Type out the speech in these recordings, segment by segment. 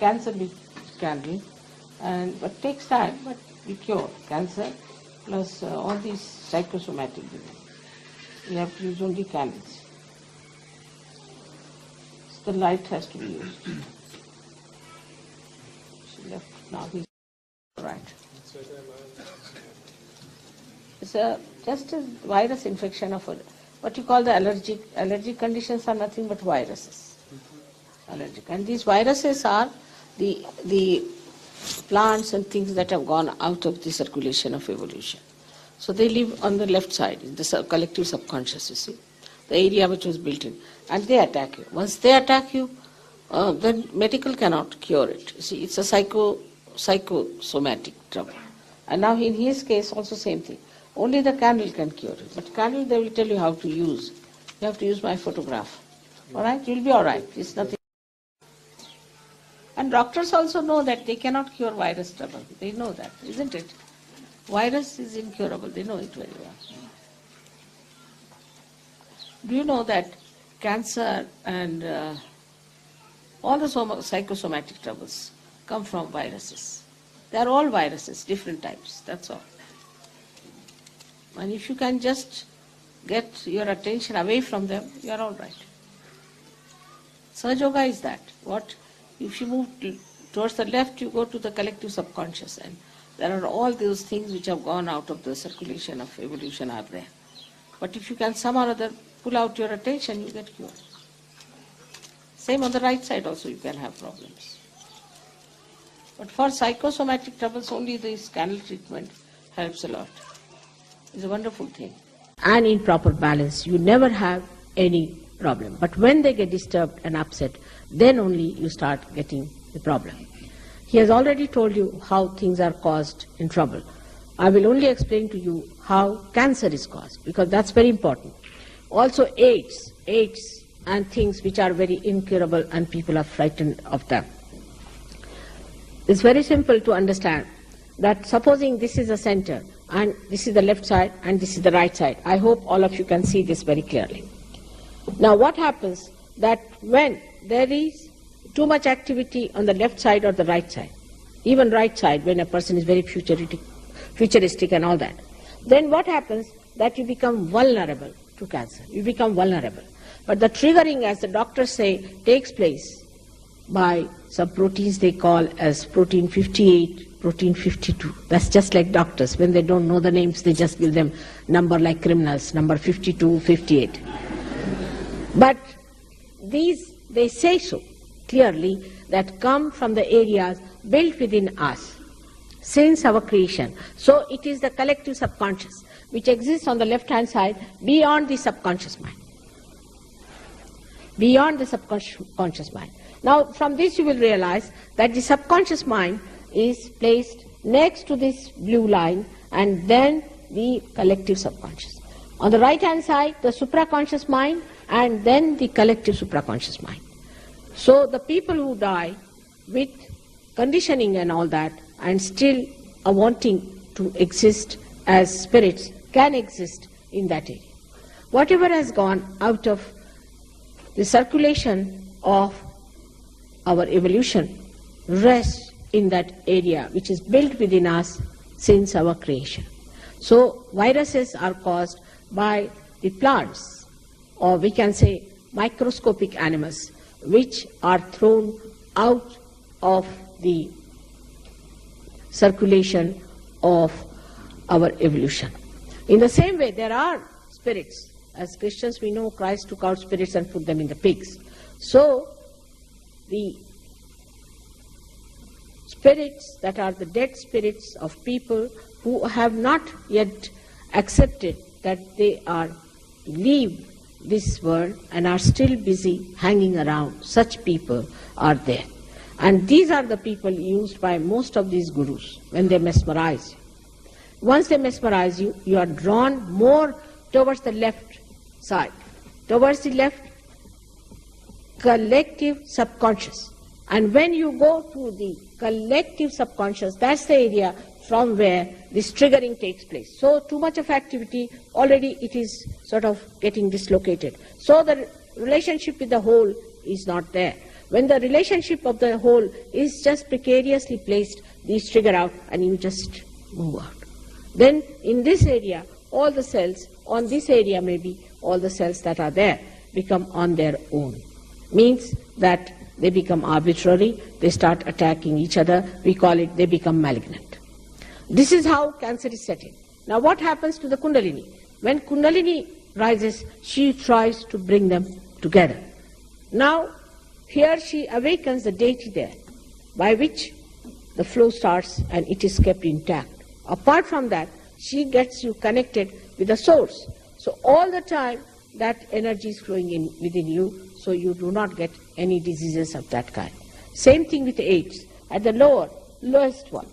Cancer we can give, but takes time, but we cure cancer plus all these psychosomatic diseases. We have to use only candles. So the light has to be used. She left now. He's right. It's just a virus infection of what you call the allergic conditions are nothing but viruses. Allergic, and these viruses are the plants and things that have gone out of the circulation of evolution. So they live on the left side, in the collective subconscious, you see, the area which was built in, and they attack you. Once they attack you, then medical cannot cure it. You see, it's a psychosomatic trouble. And now in his case also same thing. Only the candle can cure it. But candle they will tell you how to use. You have to use my photograph. All right? You'll be all right. It's nothing. And doctors also know that they cannot cure virus trouble. They know that, isn't it? Virus is incurable. They know it very well. Do you know that cancer and all the psychosomatic troubles come from viruses? They are all viruses, different types. That's all. And if you can just get your attention away from them, you are all right. Sahaja Yoga is that. What? If you move towards the left, you go to the collective subconscious, and there are all those things which have gone out of the circulation of evolution are there. But if you can somehow or other pull out your attention, you get cured. Same on the right side also you can have problems. But for psychosomatic troubles, only this candle treatment helps a lot. It's a wonderful thing. And in proper balance, you never have any problem. But when they get disturbed and upset, then only you start getting the problem. He has already told you how things are caused in trouble. I will only explain to you how cancer is caused, because that's very important. Also AIDS and things which are very incurable and people are frightened of them. It's very simple to understand that supposing this is a center and this is the left side and this is the right side. I hope all of you can see this very clearly. Now what happens that when there is too much activity on the left side or the right side, even right side when a person is very futuristic and all that, then what happens that you become vulnerable to cancer. You become vulnerable. But the triggering, as the doctors say, takes place by some proteins they call as protein 58, protein 52. That's just like doctors. When they don't know the names, they just give them number like criminals, number 52, 58. But these, they say so clearly, that come from the areas built within us since our creation. So it is the collective subconscious which exists on the left-hand side beyond the subconscious mind. Beyond the subconscious mind. Now from this you will realize that the subconscious mind is placed next to this blue line and then the collective subconscious. On the right-hand side, the supraconscious mind and then the collective supraconscious mind. So the people who die with conditioning and all that and still are wanting to exist as spirits can exist in that area. Whatever has gone out of the circulation of our evolution rests in that area which is built within us since our creation. So viruses are caused by the plants, or we can say microscopic animals, which are thrown out of the circulation of our evolution. In the same way, there are spirits. As Christians, we know Christ took out spirits and put them in the pigs. So, the spirits that are the dead spirits of people who have not yet accepted that they are leave this world and are still busy hanging around, such people are there. And these are the people used by most of these gurus when they mesmerize you. Once they mesmerize you, you are drawn more towards the left side, towards the left collective subconscious. And when you go to the collective subconscious, that's the area from where this triggering takes place. So too much of activity, already it is sort of getting dislocated. So the relationship with the whole is not there. When the relationship of the whole is just precariously placed, these trigger out and you just move out. Then in this area, all the cells, on this area maybe, all the cells that are there become on their own. Means that they become arbitrary, they start attacking each other, we call it, they become malignant. This is how cancer is set in. Now what happens to the Kundalini? When Kundalini rises, she tries to bring them together. Now, here she awakens the deity there, by which the flow starts and it is kept intact. Apart from that, she gets you connected with the source. So all the time, that energy is flowing in within you, so you do not get any diseases of that kind. Same thing with AIDS. At the lowest one,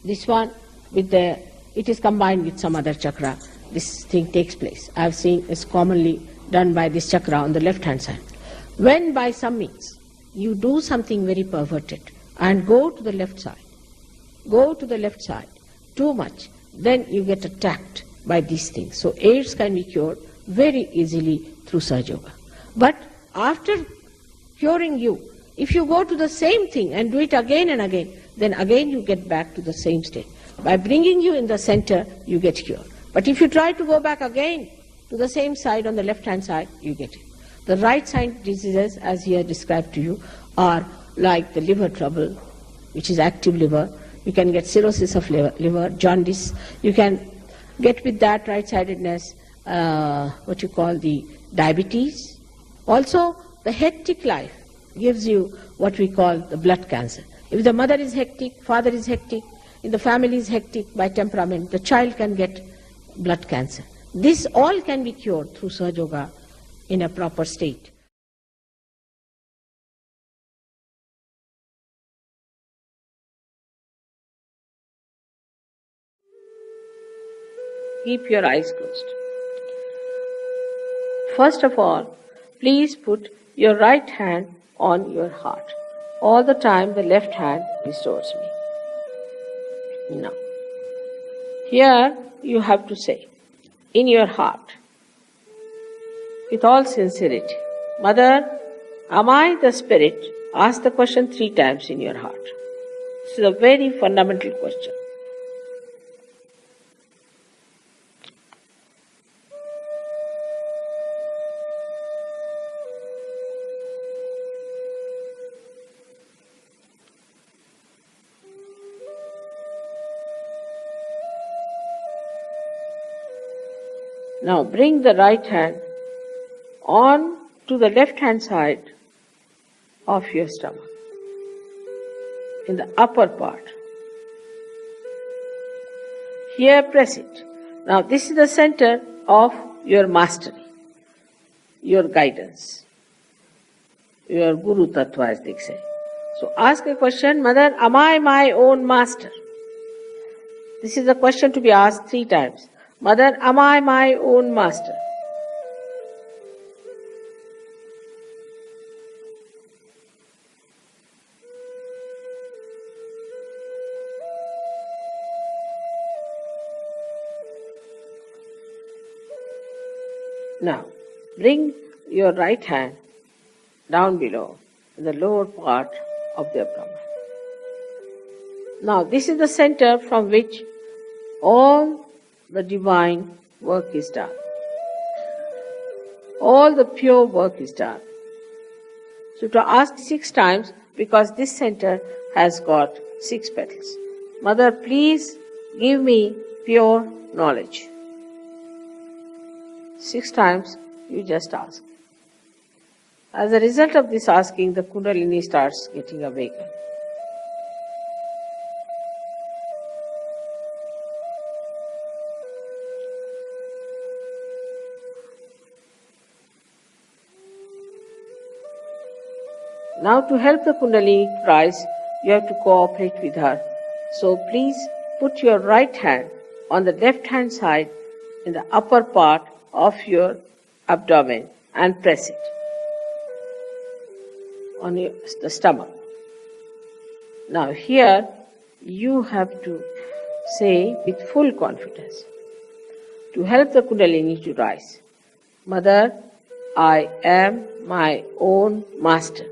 this one, it is combined with some other chakra. This thing takes place. I have seen it's commonly done by this chakra on the left-hand side. When by some means you do something very perverted and go to the left side too much, then you get attacked by these things. So AIDS can be cured very easily through Sahaja Yoga. But after curing you, if you go to the same thing and do it again and again, then again you get back to the same state. By bringing you in the center, you get cured. But if you try to go back again to the same side on the left-hand side, you get it. The right-side diseases, as here described to you, are like the liver trouble, which is active liver. You can get cirrhosis of liver, jaundice. You can get with that right-sidedness, what you call the diabetes. Also, the hectic life gives you what we call the blood cancer. If the mother is hectic, father is hectic, if the family is hectic by temperament, the child can get blood cancer. This all can be cured through Sahaja Yoga in a proper state. Keep your eyes closed. First of all, please put your right hand on your heart. All the time the left hand is towards me. Now, here you have to say, in your heart, with all sincerity, Mother, am I the spirit? Ask the question 3 times in your heart. This is a very fundamental question. Now bring the right hand on to the left hand side of your stomach, in the upper part. Here press it. Now this is the center of your mastery, your guidance, your Guru Tattva as they say. So ask a question, Mother, am I my own master? This is a question to be asked 3 times. Mother, am I my own master? Now, bring your right hand down below, in the lower part of the abdomen. Now, this is the center from which all the divine work is done. All the pure work is done. So to ask 6 times, because this center has got 6 petals. Mother, please give me pure knowledge. 6 times you just ask. As a result of this asking, the Kundalini starts getting awakened. Now to help the Kundalini rise, you have to cooperate with her. So please put your right hand on the left hand side in the upper part of your abdomen and press it on the stomach. Now here you have to say with full confidence, to help the Kundalini to rise, Mother, I am my own master.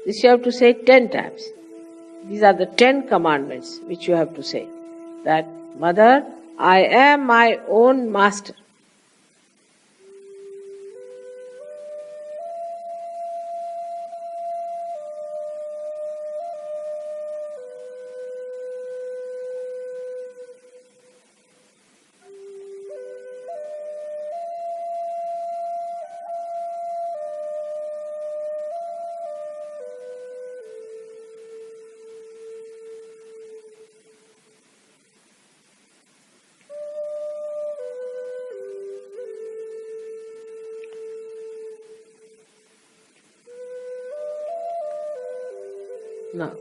This you have to say 10 times. These are the 10 commandments which you have to say. That, Mother, I am my own master. Now,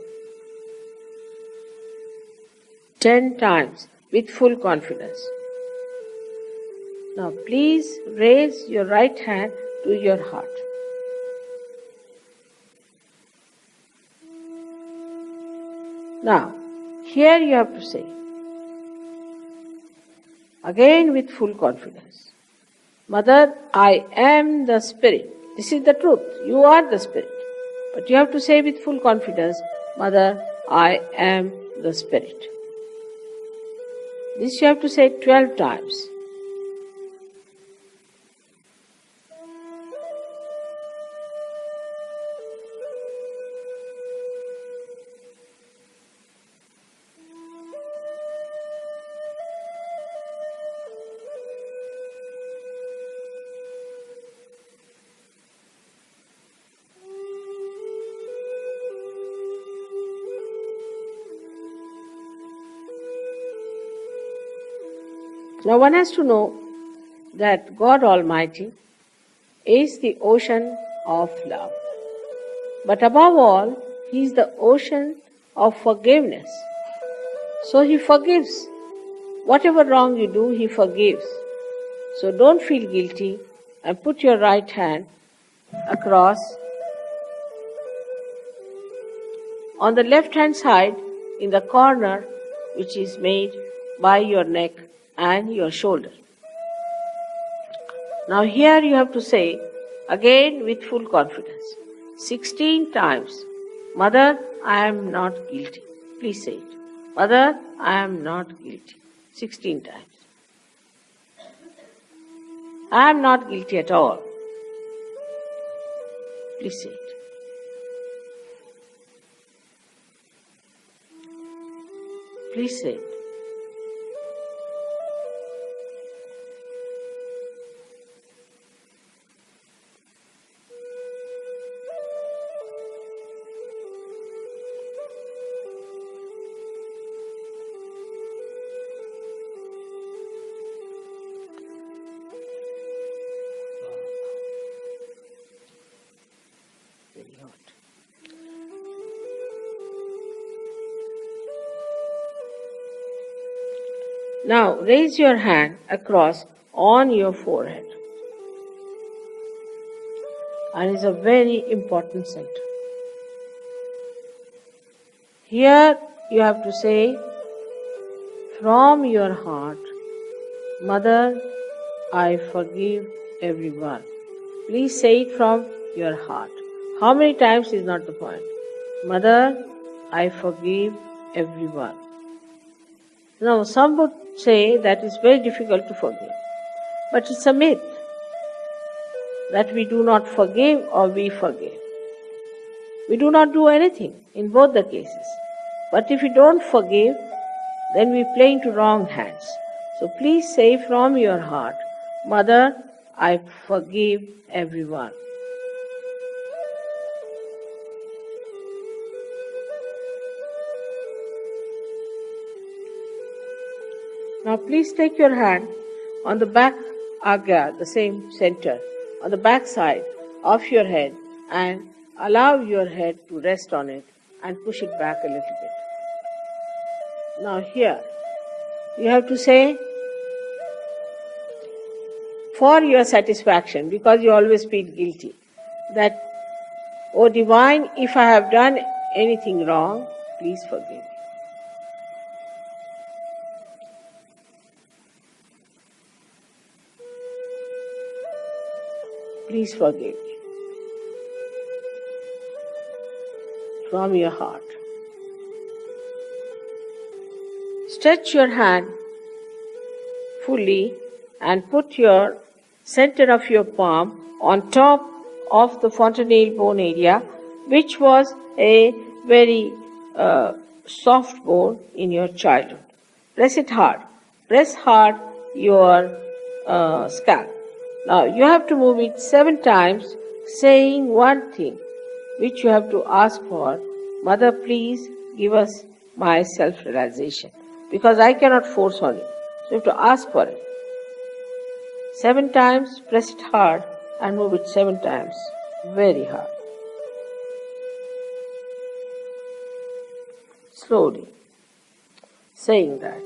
10 times with full confidence. Now, please raise your right hand to your heart. Now, here you have to say, again with full confidence, Mother, I am the Spirit. This is the truth. You are the Spirit. But you have to say with full confidence, Mother, I am the Spirit. This you have to say 12 times. Now one has to know that God Almighty is the ocean of love. But above all, He is the ocean of forgiveness. So He forgives. Whatever wrong you do, He forgives. So don't feel guilty and put your right hand across. On the left hand side, in the corner which is made by your neck and your shoulder. Now here you have to say, again with full confidence, 16 times, Mother, I am not guilty. Please say it. Mother, I am not guilty. 16 times. I am not guilty at all. Please say it. Please say it. Very hot. Now raise your hand across on your forehead. And it's a very important center. Here you have to say from your heart, Mother, I forgive everyone. Please say it from your heart. How many times is not the point. Mother, I forgive everyone. Now some would say that it's very difficult to forgive. But it's a myth that we do not forgive or we forgive. We do not do anything in both the cases. But if we don't forgive, then we play into wrong hands. So please say from your heart, Mother, I forgive everyone. Now please take your hand on the back agya, the same center, on the back side of your head and allow your head to rest on it and push it back a little bit. Now here, you have to say, for your satisfaction, because you always feel guilty, that, O Divine, if I have done anything wrong, please forgive me. please forgive me. From your heart. Stretch your hand fully and put your center of your palm on top of the fontanelle bone area, which was a very soft bone in your childhood. Press it hard. Press hard your scalp. Now you have to move it 7 times, saying one thing which you have to ask for. Mother, please give us my self-realization, because I cannot force on you. So you have to ask for it. 7 times, press it hard and move it 7 times, very hard. Slowly, saying that.